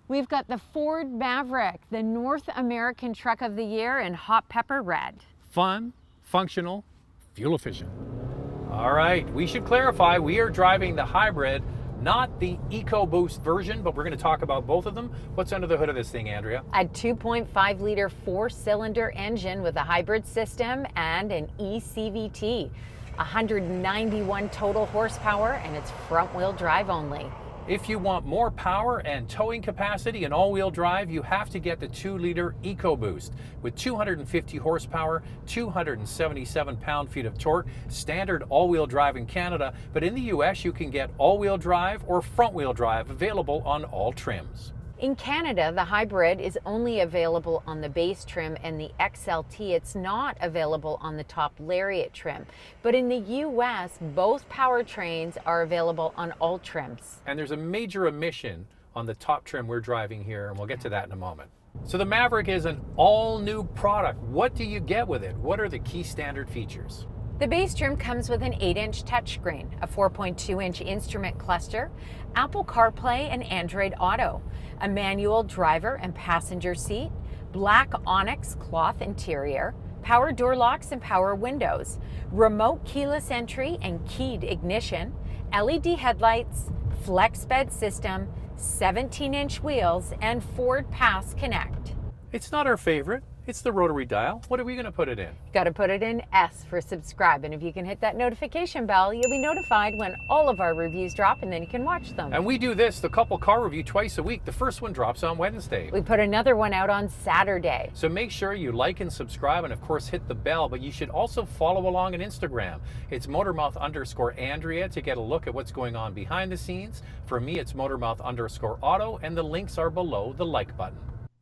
We've got the Ford Maverick, the North American Truck of the Year in hot pepper red. Fun, functional, fuel efficient. All right, we should clarify we are driving the hybrid, not the Ecoboost version, but we're going to talk about both of them. What's under the hood of this thing, Andrea? A 2.5 liter four-cylinder engine with a hybrid system and an ECVT. 191 total horsepower, and it's front-wheel drive only. If you want more power and towing capacity and all-wheel drive, you have to get the 2-liter Ecoboost with 250 horsepower, 277 pound-feet of torque, standard all-wheel drive in Canada, but in the US you can get all-wheel drive or front-wheel drive available on all trims. In Canada, the hybrid is only available on the base trim and the XLT. It's not available on the top Lariat trim. But in the US, both powertrains are available on all trims. And there's a major omission on the top trim we're driving here, and we'll get to that in a moment. So the Maverick is an all-new product. What do you get with it? What are the key standard features? The base trim comes with an 8-inch touchscreen, a 4.2-inch instrument cluster, Apple CarPlay and Android Auto, a manual driver and passenger seat, black onyx cloth interior, power door locks and power windows, remote keyless entry and keyed ignition, LED headlights, flex bed system, 17-inch wheels, and Ford Pass Connect. It's not our favorite. It's the rotary dial. What are we going to put it in? Got to put it in S for subscribe, and if you can hit that notification bell, you'll be notified when all of our reviews drop, and then you can watch them. And we do this, the couple car review, twice a week. The first one drops on Wednesday. We put another one out on Saturday. So make sure you like and subscribe, and of course hit the bell, but you should also follow along on Instagram. It's Motormouth_Andrea to get a look at what's going on behind the scenes. For me, it's Motormouth_Auto, and the links are below the like button.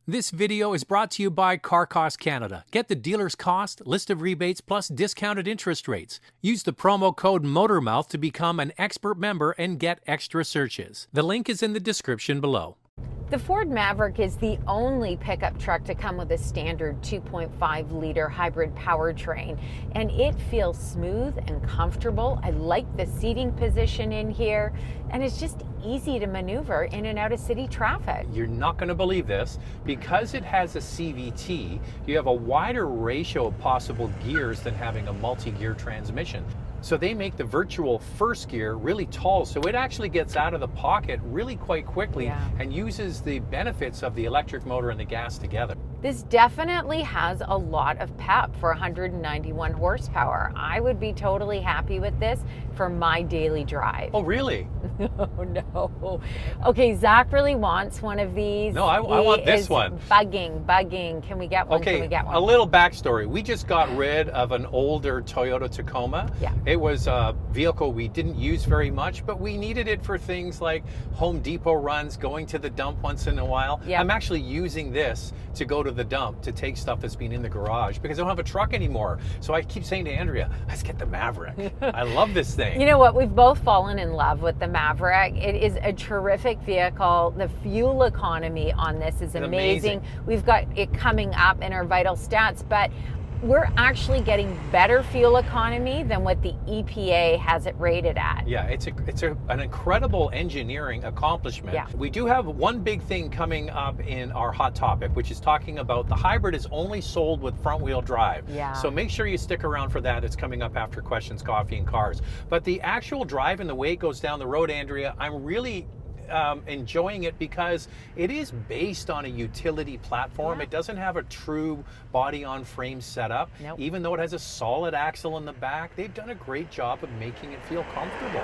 This video is brought to you by Car Cost Canada. Get the dealer's cost, list of rebates, plus discounted interest rates. Use the promo code Motormouth to become an expert member and get extra searches. The link is in the description below. The Ford Maverick is the only pickup truck to come with a standard 2.5-liter hybrid powertrain, and it feels smooth and comfortable. I like the seating position in here, and it's just easy to maneuver in and out of city traffic. You're not going to believe this. Because it has a CVT, you have a wider ratio of possible gears than having a multi-gear transmission. So they make the virtual first gear really tall, so it actually gets out of the pocket really quite quickly and uses the benefits of the electric motor and the gas together. This definitely has a lot of pep for 191 horsepower. I would be totally happy with this for my daily drive. Oh, really? Oh, no. Okay, Zach really wants one of these. No, I want this one. Bugging. Can we get one? Okay, Can we get one? A little backstory. We just got rid of an older Toyota Tacoma. Yeah. It was a vehicle we didn't use very much, but we needed it for things like Home Depot runs, going to the dump once in a while. Yeah. I'm actually using this to go to the dump to take stuff that's been in the garage because I don't have a truck anymore. So I keep saying to Andrea, let's get the Maverick. I love this thing. You know what? We've both fallen in love with the Maverick. It is a terrific vehicle. The fuel economy on this is amazing. We've got it coming up in our vital stats, but we're actually getting better fuel economy than what the EPA has it rated at. Yeah, it's an incredible engineering accomplishment. Yeah. We do have one big thing coming up in our hot topic, which is talking about the hybrid is only sold with front wheel drive. Yeah. So make sure you stick around for that. It's coming up after Questions, Coffee, and Cars. But the actual drive and the way it goes down the road, Andrea, I'm really enjoying it because it is based on a utility platform. It doesn't have a true body on frame setup. Nope. Even though it has a solid axle in the back, they've done a great job of making it feel comfortable.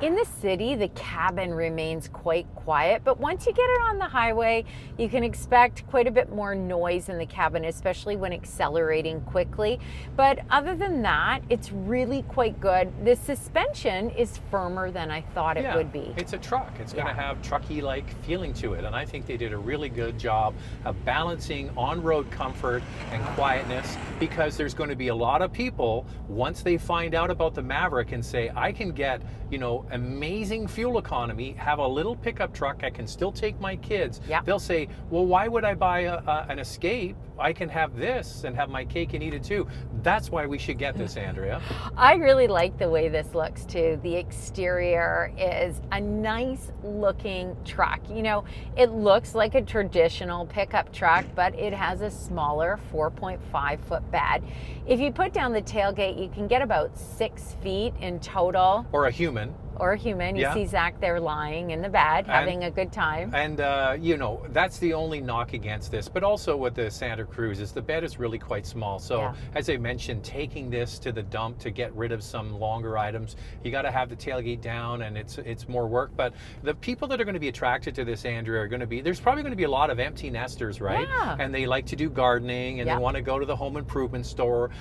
In the city, the cabin remains quite quiet, but once you get it on the highway, you can expect quite a bit more noise in the cabin, especially when accelerating quickly. But other than that, it's really quite good. The suspension is firmer than I thought it would be. It's a truck. It's going to have trucky-like feeling to it, and I think they did a really good job of balancing on-road comfort and quietness, because there's going to be a lot of people, once they find out about the Maverick and say, I can get, you know, amazing fuel economy, have a little pickup truck, I can still take my kids. They'll say, well, why would I buy an Escape? I can have this and have my cake and eat it too. That's why we should get this, Andrea. I really like the way this looks too. The exterior is a nice looking truck. You know, it looks like a traditional pickup truck, but it has a smaller 4.5 foot bed. If you put down the tailgate, you can get about 6 feet in total. Or a human. Or a human. You see Zach there lying in the bed, having a good time. And, you know, that's the only knock against this. But also with the Santa Cruz is the bed is really quite small. So as I mentioned, taking this to the dump to get rid of some longer items, you got to have the tailgate down, and it's more work. But the people that are going to be attracted to this, Andrea, are going to be, there's probably going to be a lot of empty nesters, right? Yeah. And they like to do gardening, and they want to go to the home improvement store,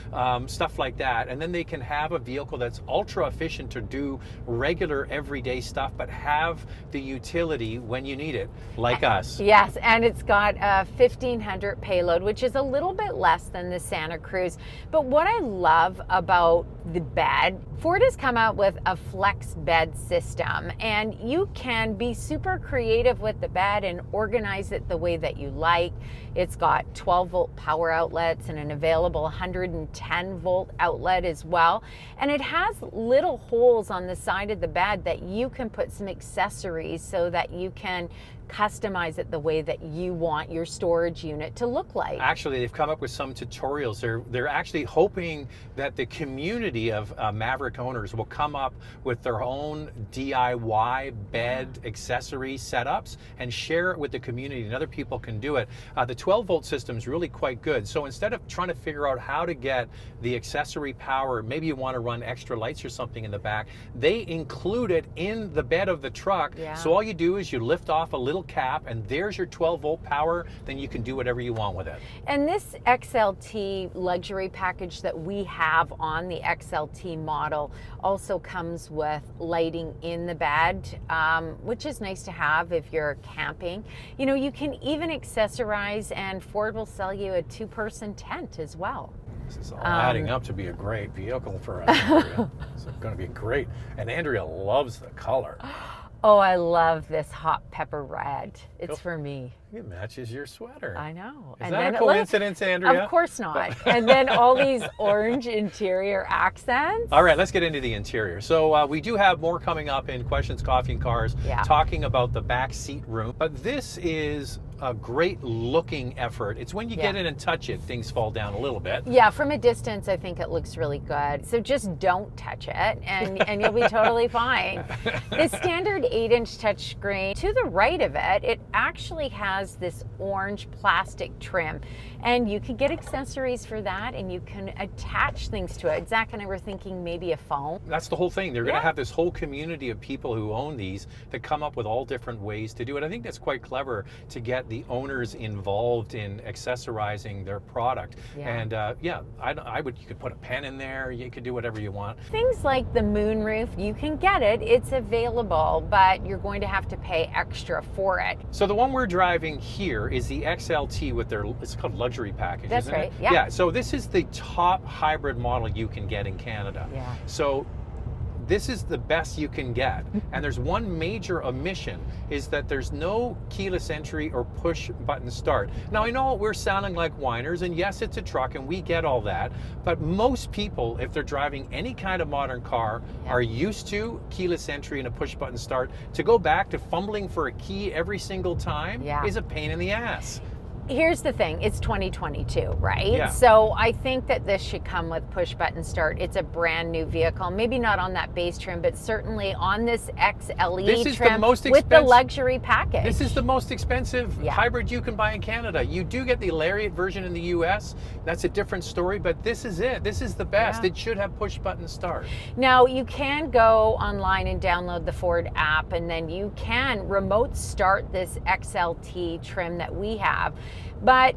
stuff like that. And then they can have a vehicle that's ultra efficient to do regular everyday stuff, but have the utility when you need it, like us. Yes, and it's got a 1500 payload, which is a little bit less than the Santa Cruz. But what I love about the bed, Ford has come out with a flex bed system, and you can be super creative with the bed and organize it the way that you like. It's got 12 volt power outlets and an available 110 volt outlet as well. And it has little holes on the side of the bed that you can put some accessories so that you can customize it the way that you want your storage unit to look like. Actually, they've come up with some tutorials. They're actually hoping that the community of Maverick owners will come up with their own DIY bed accessory setups and share it with the community, and other people can do it. The 12 volt system is really quite good. So instead of trying to figure out how to get the accessory power, maybe you want to run extra lights or something in the back, they include it in the bed of the truck. So all you do is you lift off a little cap, and there's your 12 volt power. Then you can do whatever you want with it. And this XLT luxury package that we have on the XLT model also comes with lighting in the bed, which is nice to have if you're camping. You know, you can even accessorize, and Ford will sell you a 2-person tent as well. This is all adding up to be a great vehicle for us, Andrea. It's going to be great. And Andrea loves the color. Oh, I love this hot pepper red. It's for me. It matches your sweater. I know. Is that a coincidence, Andrea? Of course not. And then all these orange interior accents. All right, let's get into the interior. So we do have more coming up in Questions, Coffee, and Cars, talking about the back seat room. But this is a great looking effort. It's when you get in and touch it, things fall down a little bit. Yeah, from a distance, I think it looks really good. So just don't touch it, and you'll be totally fine. The standard 8-inch touchscreen, to the right of it, it actually has this orange plastic trim, and you can get accessories for that, and you can attach things to it. Zach and I were thinking maybe a phone. That's the whole thing. They're going to have this whole community of people who own these that come up with all different ways to do it. I think that's quite clever to get the owners involved in accessorizing their product. And you could put a pen in there, you could do whatever you want. Things like the moonroof, you can get it, it's available, but you're going to have to pay extra for it. So the one we're driving here is the XLT with their, it's called luxury package, That's isn't right. it? Yeah, so this is the top hybrid model you can get in Canada. So this is the best you can get. And there's one major omission, is that there's no keyless entry or push button start. Now I know we're sounding like whiners, and yes, it's a truck and we get all that, but most people, if they're driving any kind of modern car, are used to keyless entry and a push button start. To go back to fumbling for a key every single time is a pain in the ass. Here's the thing, it's 2022, right? So I think that this should come with push button start. It's a brand new vehicle, maybe not on that base trim, but certainly on this XLE trim with the luxury package. This is the most expensive hybrid you can buy in Canada. You do get the Lariat version in the US. That's a different story, but this is it. This is the best. It should have push button start. Now you can go online and download the Ford app, and then you can remote start this XLT trim that we have. But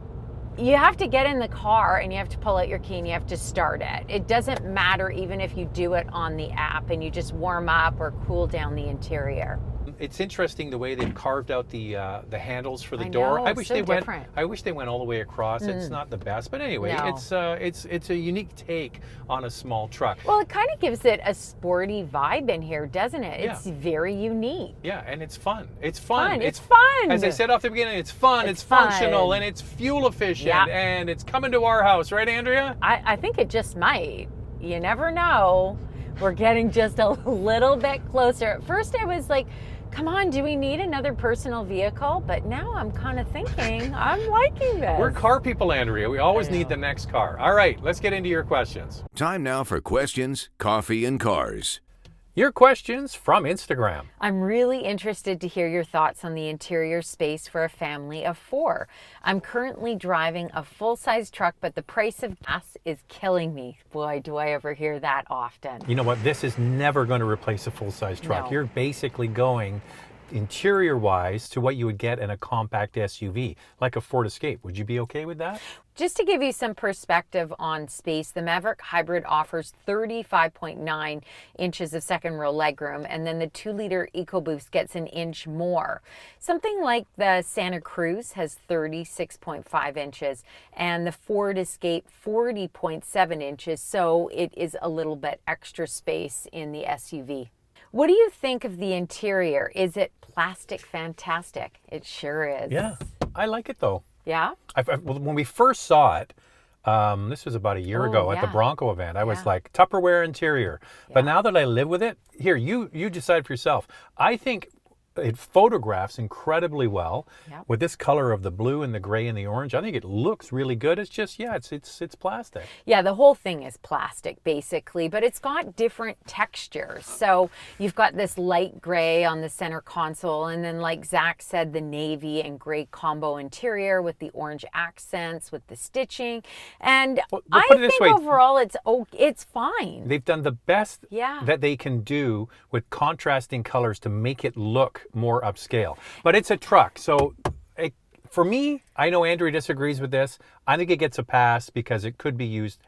you have to get in the car and you have to pull out your key and you have to start it. It doesn't matter even if you do it on the app and you just warm up or cool down the interior. It's interesting the way they've carved out the handles for the I door. know, I wish so they went. different. I wish they went all the way across. It's not the best, but anyway, No. it's a unique take on a small truck. Well, it kind of gives it a sporty vibe in here, doesn't it? Yeah. It's very unique. Yeah, and it's fun. It's fun. It's fun. As I said off the beginning, it's fun. It's fun. functional, and it's fuel efficient, Yeah. and it's coming to our house, right, Andrea? I think it just might. You never know. We're getting just a little bit closer. At first I was like, come on, do we need another personal vehicle? But now I'm kind of thinking, I'm liking this. We're car people, Andrea. We always I know. need the next car. All right, let's get into your questions. Time now for questions, coffee, and cars. Your questions from Instagram. I'm really interested to hear your thoughts on the interior space for a family of 4. I'm currently driving a full-size truck, but the price of gas is killing me. Boy, do I ever hear that often. You know what? This is never going to replace a full-size truck. No. You're basically going interior-wise to what you would get in a compact SUV, like a Ford Escape. Would you be okay with that? Just to give you some perspective on space, the Maverick Hybrid offers 35.9 inches of second row legroom, and then the 2-liter Ecoboost gets an inch more. Something like the Santa Cruz has 36.5 inches, and the Ford Escape 40.7 inches, so it is a little bit extra space in the SUV. What do you think of the interior? Is it plastic fantastic? It sure is. Yeah, I like it though. Yeah? When we first saw it, this was about a year ago at the yeah. Bronco event, I was Yeah. like, Tupperware interior. But Yeah. now that I live with it, here, you decide for yourself. I think it photographs incredibly well Yep. with this color of the blue and the gray and the orange. I think it looks really good. It's just, yeah, it's plastic. Yeah, the whole thing is plastic basically, but it's got different textures. So you've got this light gray on the center console, and then like Zach said, the navy and gray combo interior with the orange accents, with the stitching. And Well, I put it this think way. overall it's fine. They've done the best Yeah. that they can do with contrasting colors to make it look more upscale. But it's a truck, so for me, I know Andrea disagrees with this. I think it gets a pass because it could be used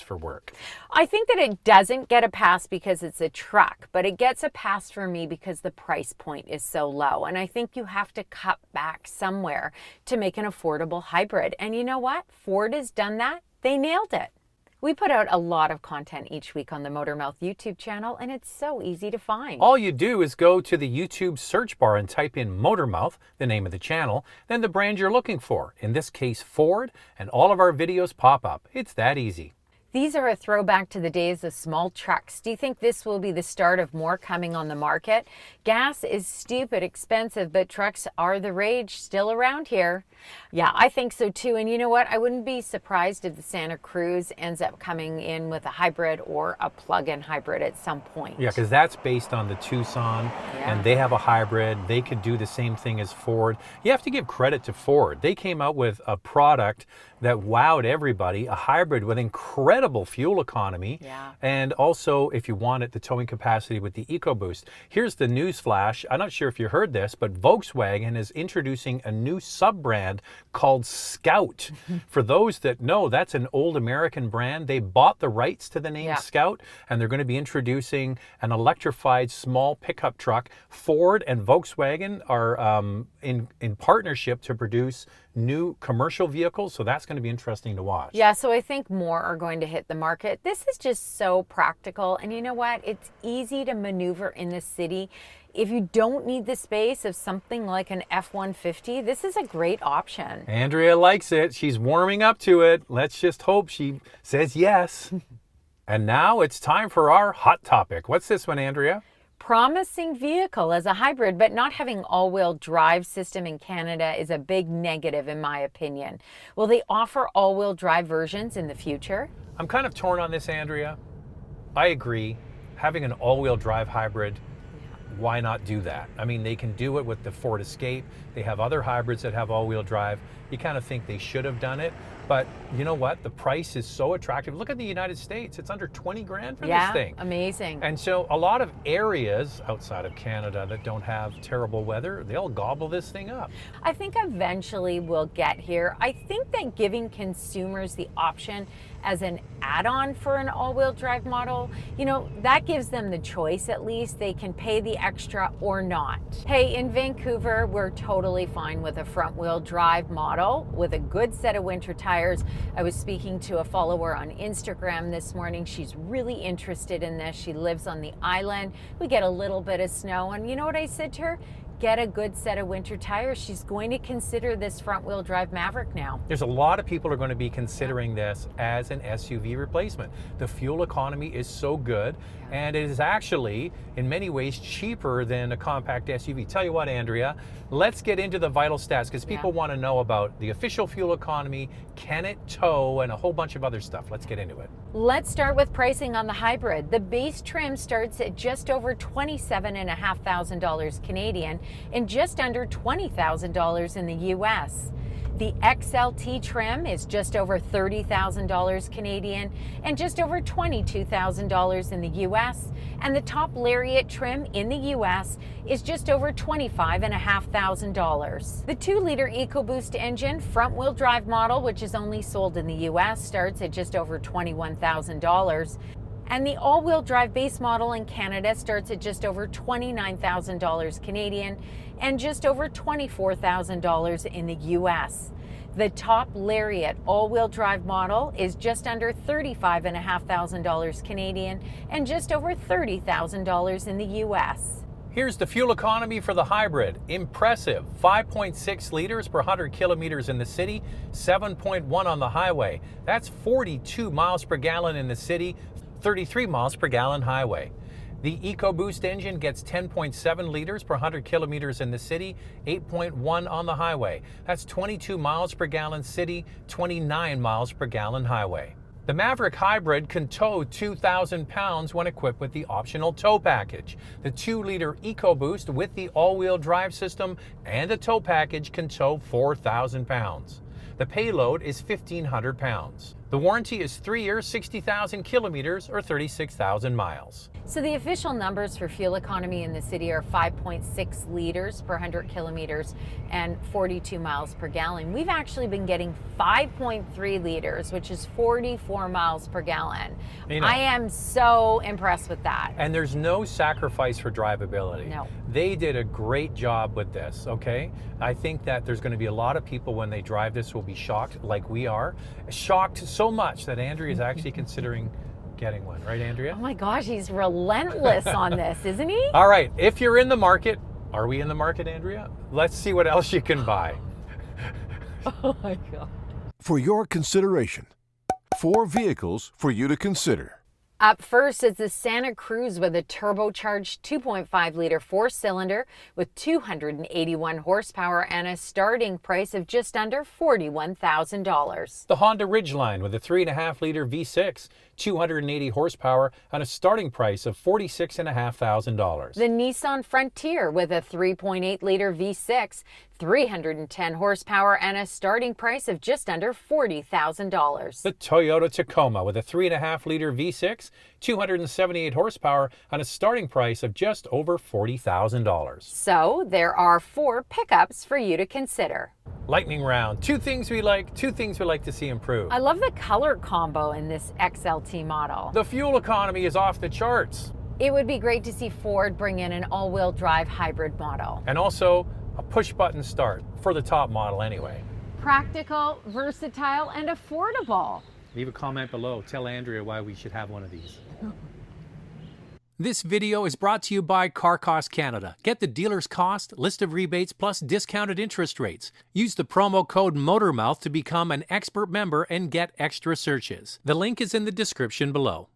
for work. I think that it doesn't get a pass because it's a truck, but it gets a pass for me because the price point is so low. And I think you have to cut back somewhere to make an affordable hybrid. And you know what? Ford has done that. They nailed it. We put out a lot of content each week on the Motormouth YouTube channel, and it's so easy to find. All you do is go to the YouTube search bar and type in Motormouth, the name of the channel, then the brand you're looking for, in this case Ford, and all of our videos pop up. It's that easy. These are a throwback to the days of small trucks. Do you think this will be the start of more coming on the market? Gas is stupid expensive, but trucks are the rage still around here. Yeah, I think so too. And you know what? I wouldn't be surprised if the Santa Cruz ends up coming in with a hybrid or a plug-in hybrid at some point. Yeah, because that's based on the Tucson, Yeah. and they have a hybrid. They could do the same thing as Ford. You have to give credit to Ford. They came out with a product that wowed everybody, a hybrid with incredible fuel economy, Yeah. and also, if you want it, the towing capacity with the EcoBoost. Here's the news flash. I'm not sure if you heard this, but Volkswagen is introducing a new sub-brand called Scout. For those that know, that's an old American brand. They bought the rights to the name Yeah. Scout, and they're going to be introducing an electrified small pickup truck. Ford and Volkswagen are in partnership to produce new commercial vehicles, so that's going to be interesting to watch. Yeah, so I think more are going to hit the market. This is just so practical, and you know what? It's easy to maneuver in the city. If you don't need the space of something like an F-150, this is a great option. Andrea likes it. She's warming up to it. Let's just hope she says yes. And now it's time for our hot topic. What's this one, Andrea? Promising vehicle as a hybrid, but not having all-wheel drive system in Canada is a big negative in my opinion. Will they offer all-wheel drive versions in the future? I'm kind of torn on this, Andrea. I agree. Having an all-wheel drive hybrid, why not do that? I mean, they can do it with the Ford Escape. They have other hybrids that have all-wheel drive. You kind of think they should have done it, but you know what? The price is so attractive. Look at the United States. It's under 20 grand for this thing. Amazing. And so a lot of areas outside of Canada that don't have terrible weather, they'll gobble this thing up. I think eventually we'll get here. I think that giving consumers the option as an add-on for an all-wheel drive model, you know, that gives them the choice. At least they can pay the extra or not. Hey, in Vancouver, we're totally fine with a front-wheel drive model with a good set of winter tires. I was speaking to a follower on Instagram this morning. She's really interested in this. She lives on the island. We get a little bit of snow, and you know what I said to her? Get a good set of winter tires. She's going to consider this front-wheel drive Maverick now. There's a lot of people who are going to be considering this as an SUV replacement. The fuel economy is so good, and it is actually, in many ways, cheaper than a compact SUV. Tell you what, Andrea, let's get into the vital stats, because people want to know about the official fuel economy, can it tow, and a whole bunch of other stuff. Let's get into it. Let's start with pricing on the hybrid. The base trim starts at just over $27,500 Canadian and just under $20,000 in the US. The XLT trim is just over $30,000 Canadian and just over $22,000 in the US. And the top Lariat trim in the US is just over $25,500. The 2-liter Ecoboost engine front-wheel drive model, which is only sold in the US, starts at just over $21,000. And the all-wheel drive base model in Canada starts at just over $29,000 Canadian and just over $24,000 in the US. The top Lariat all-wheel drive model is just under $35,500 Canadian and just over $30,000 in the US. Here's the fuel economy for the hybrid. Impressive. 5.6 liters per 100 kilometers in the city, 7.1 on the highway. That's 42 miles per gallon in the city, 33 miles per gallon highway. The Ecoboost engine gets 10.7 liters per 100 kilometers in the city, 8.1 on the highway. That's 22 miles per gallon city, 29 miles per gallon highway. The Maverick Hybrid can tow 2,000 pounds when equipped with the optional tow package. The 2-liter Ecoboost with the all-wheel drive system and the tow package can tow 4,000 pounds. The payload is 1,500 pounds. The warranty is 3 years, 60,000 kilometers, or 36,000 miles. So the official numbers for fuel economy in the city are 5.6 liters per 100 kilometers and 42 miles per gallon. We've actually been getting 5.3 liters, which is 44 miles per gallon. You know, I am so impressed with that. And there's no sacrifice for drivability. No. They did a great job with this, okay? I think that there's going to be a lot of people when they drive this will be shocked, like we are. Shocked so much that Andrea is actually considering getting one, right, Andrea? Oh my gosh, he's relentless on this, isn't he? All right, if you're in the market, are we in the market, Andrea? Let's see what else you can buy. Oh my God. For your consideration, 4 vehicles for you to consider. Up first is the Santa Cruz with a turbocharged 2.5-liter 4-cylinder with 281 horsepower and a starting price of just under $41,000. The Honda Ridgeline with a 3.5-liter V6, 280 horsepower and a starting price of $46,500. The Nissan Frontier with a 3.8-liter V6, 310 horsepower and a starting price of just under $40,000. The Toyota Tacoma with a 3.5-liter V6, 278 horsepower and a starting price of just over $40,000. So there are 4 pickups for you to consider. Lightning round. 2 things we like, 2 things we like to see improved. I love the color combo in this XLT model. The fuel economy is off the charts. It would be great to see Ford bring in an all-wheel drive hybrid model. And also a push-button start for the top model anyway. Practical, versatile, and affordable. Leave a comment below. Tell Andrea why we should have one of these. This video is brought to you by Car Cost Canada. Get the dealer's cost, list of rebates, plus discounted interest rates. Use the promo code Motormouth to become an expert member and get extra searches. The link is in the description below.